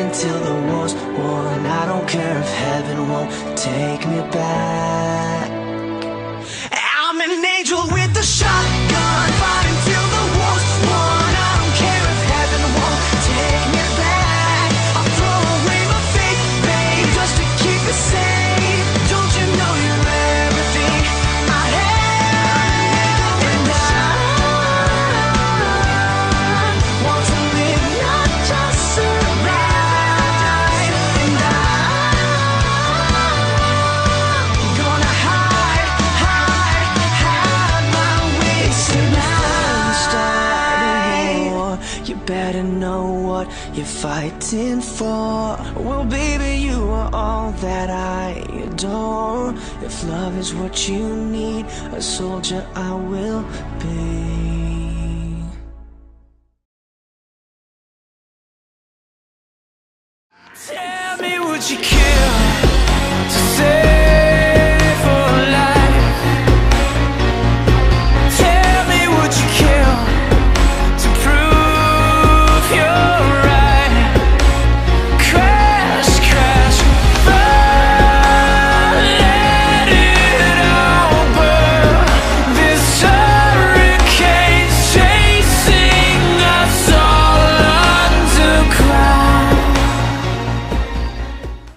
until the war's won. I don't care if heaven won't take me back. I'm an angel with a shotgun, fighting till the war's won. I don't care if heaven won't take me back. I'll throw away my faith, babe, just to keep it safe. Don't you know you're everything I have? And I want to live, not just survive. And I'm gonna hide my wasted life. Starting war, you better know what you're fighting for. Well, baby, you are all that I adore. If love is what you need, a soldier I will be. Tell me, would you kill to say